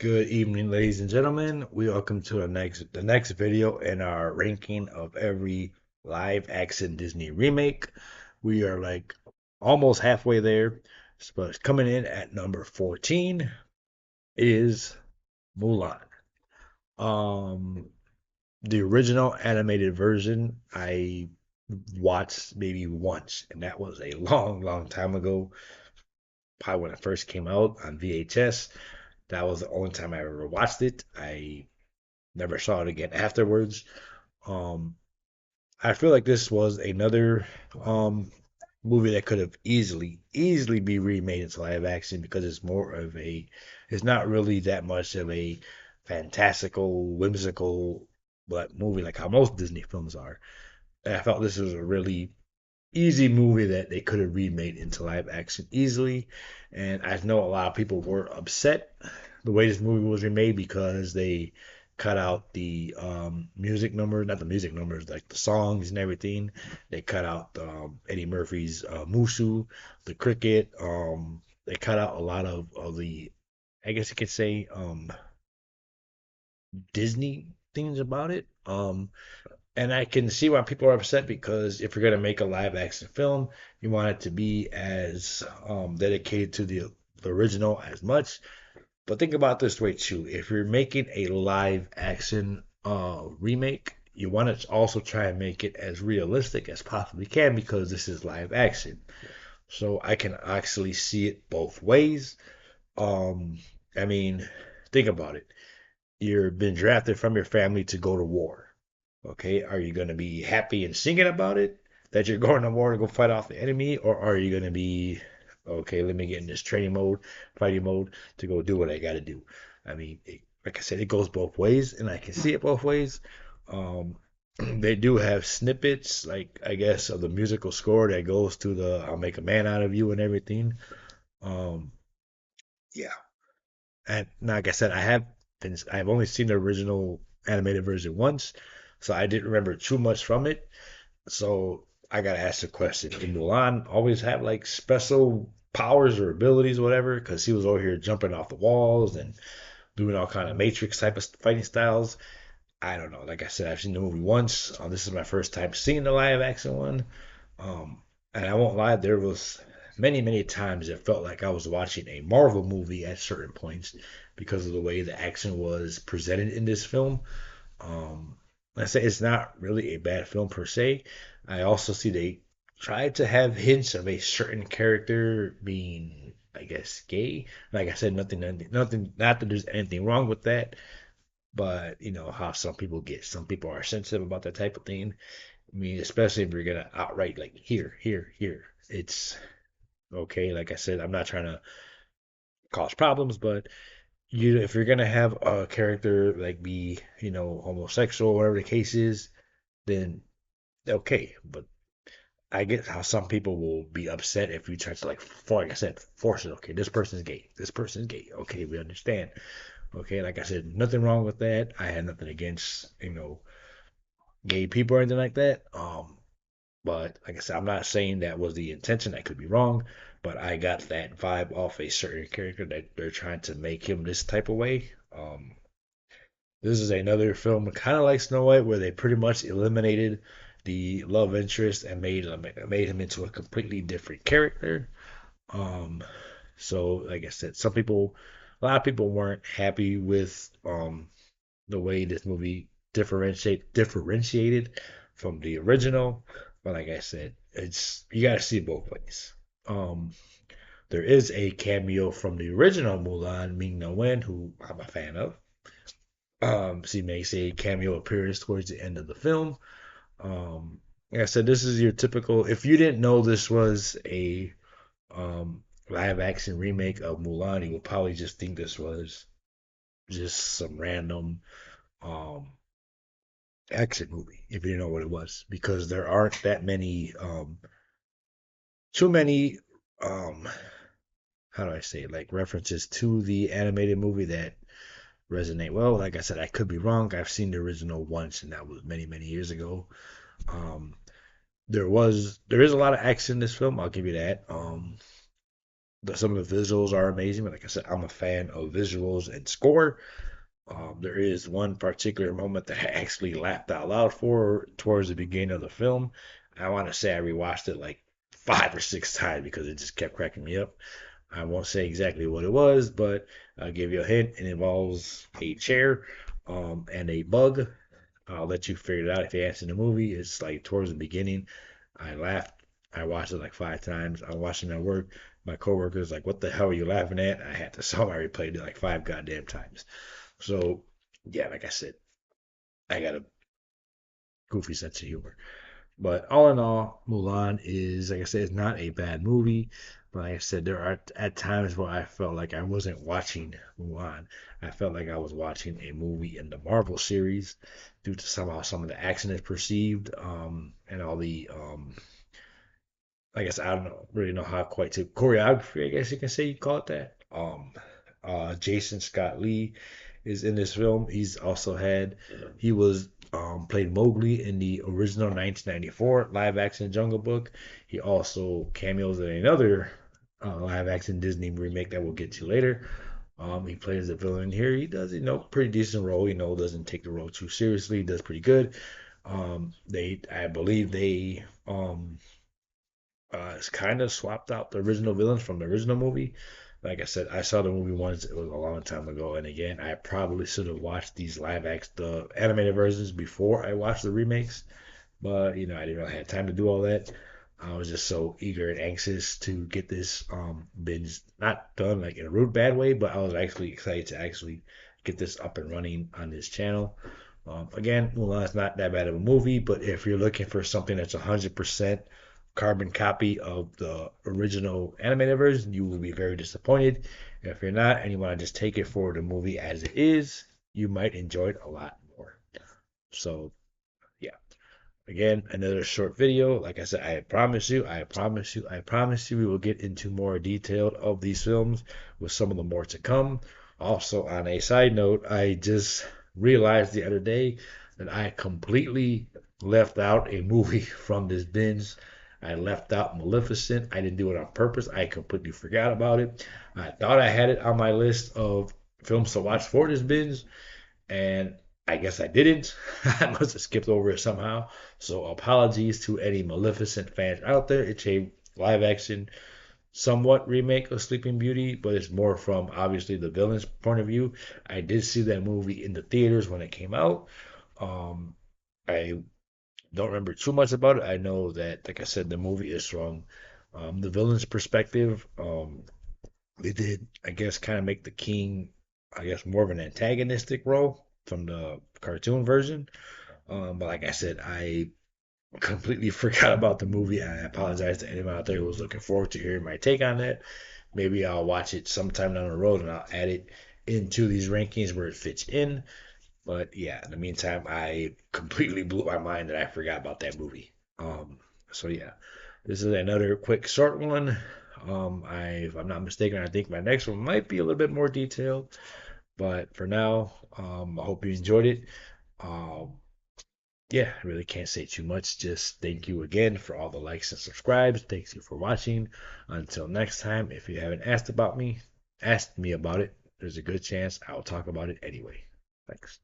Good evening, ladies and gentlemen. We welcome to the next video in our ranking of every live action Disney remake. We are like almost halfway there, but coming in at number 14 is Mulan. Um, the original animated version I watched maybe once, and that was a long, long time ago. Probably when it first came out on VHS. That was the only time I ever watched it. I never saw it again afterwards. Um, I feel like this was another movie that could have easily be remade into live action because it's not really that much of a fantastical, whimsical, but movie like how most Disney films are. And I felt this was a really easy movie that they could have remade into live action easily. And I know a lot of people were upset the way this movie was remade because they cut out the music numbers, not the music numbers, like the songs and everything. They cut out Eddie Murphy's Mushu, the cricket. They cut out a lot of the, I guess you could say, Disney things about it. And I can see why people are upset because if you're going to make a live action film, you want it to be as dedicated to the original as much. But think about this way too. If you're making a live action remake, you want to also try and make it as realistic as possibly can because this is live action. So I can actually see it both ways. Um, I mean, think about it. You've been drafted from your family to go to war. Okay, are you going to be happy and singing about it that you're going to war to go fight off the enemy, or are you going to be okay? Let me get in this training mode, fighting mode to go do what I got to do. I mean, like I said, it goes both ways, and I can see it both ways. Um, they do have snippets, like I guess, of the musical score that goes to the "I'll make a man out of you" and everything. Um, yeah, and like I said, I've only seen the original animated version once, so I didn't remember too much from it. So I gotta ask the question: Did Mulan always have like special powers or abilities or whatever? Because he was over here jumping off the walls and doing all kind of Matrix type of fighting styles. I don't know. Like I said, I've seen the movie once. This is my first time seeing the live action one. Um, and I won't lie, there was many times it felt like I was watching a Marvel movie at certain points because of the way the action was presented in this film. Um, I say it's not really a bad film per se. I also see they tried to have hints of a certain character being, I guess, gay. Like I said, nothing. Not that there's anything wrong with that, but you know how some people get. Some people are sensitive about that type of thing. I mean, especially if you're gonna outright like here. It's okay. Like I said, I'm not trying to cause problems, but if you're gonna have a character like be, homosexual, whatever the case is, then okay. But I get how some people will be upset if you try to like I said, force it. Okay, this person's gay. This person's gay. Okay, we understand. Okay, like I said, nothing wrong with that. I had nothing against gay people or anything like that. But like I said, I'm not saying that was the intention. I could be wrong, but I got that vibe off a certain character that they're trying to make him this type of way. This is another film kind of like Snow White, where they pretty much eliminated the love interest and made him into a completely different character. Um, so like I said, a lot of people weren't happy with the way this movie differentiated from the original. But like I said, it's you got to see it both ways. Um, there is a cameo from the original Mulan, Ming Na Wen, who I'm a fan of. She makes a cameo appearance towards the end of the film. Like I said, this is your typical. If you didn't know this was a live action remake of Mulan, you would probably just think this was just some random um, action movie if you know what it was, because there aren't that many, too many, um, how do I say it, like references to the animated movie that resonate well. Like I said, I could be wrong. I've seen the original once, and that was many years ago. Um, there is a lot of action in this film. I'll give you that. some of the visuals are amazing. But like I said, I'm a fan of visuals and score. There is one particular moment that I actually laughed out loud for towards the beginning of the film. I want to say I rewatched it like 5 or 6 times because it just kept cracking me up. I won't say exactly what it was, but I'll give you a hint. It involves a chair and a bug. I'll let you figure it out if you answer the movie. It's like towards the beginning. I laughed. I watched it like 5 times. I was watching it at work. My coworkers like, "What the hell are you laughing at?" I had to so I replayed it like 5 goddamn times. So yeah, like I said, I got a goofy sense of humor. But all in all, Mulan is, like I said, it's not a bad movie. But like I said, there are at times where I felt like I wasn't watching Mulan. I felt like I was watching a movie in the Marvel series due to somehow some of the action is perceived, and all the I guess I don't know, really know how quite to choreography. I guess you can say you call it that. Jason Scott Lee is in this film. He was played Mowgli in the original 1994 live action Jungle Book. He also cameos in another live action Disney remake that we'll get to later. He plays the villain here. He does, pretty decent role. Doesn't take the role too seriously. Does pretty good. I believe they it's kind of swapped out the original villains from the original movie. Like I said, I saw the movie once. It was a long time ago, and again, I probably should have watched these the animated versions before I watched the remakes. But I didn't really have time to do all that. I was just so eager and anxious to get this binge not done like in a rude bad way, but I was actually excited to actually get this up and running on this channel. Again, Mulan's not that bad of a movie, but if you're looking for something that's 100% carbon copy of the original animated version, you will be very disappointed. If you're not and you want to just take it for the movie as it is, you might enjoy it a lot more. So, yeah. Again, another short video. Like I said, I promise you, we will get into more detail of these films with some of them more to come. Also, on a side note, I just realized the other day that I completely left out a movie from this binge. I left out Maleficent. I didn't do it on purpose. I completely forgot about it. I thought I had it on my list of films to watch for this binge, and I guess I didn't. I must have skipped over it somehow. So apologies to any Maleficent fans out there. It's a live action, somewhat remake of Sleeping Beauty, but it's more from obviously the villain's point of view. I did see that movie in the theaters when it came out. Um, I don't remember too much about it. I know that, like I said, the movie is from the villain's perspective. They did, I guess, kind of make the king, I guess, more of an antagonistic role from the cartoon version. But like I said, I completely forgot about the movie. I apologize to anyone out there who was looking forward to hearing my take on that. Maybe I'll watch it sometime down the road and I'll add it into these rankings where it fits in. But yeah, in the meantime, I completely blew my mind that I forgot about that movie. So yeah, this is another quick short one. If I'm not mistaken, I think my next one might be a little bit more detailed. But for now, I hope you enjoyed it. Um, yeah, I really can't say too much. Just thank you again for all the likes and subscribes. Thanks you for watching. Until next time, if you haven't asked me about it, there's a good chance I'll talk about it anyway. Thanks.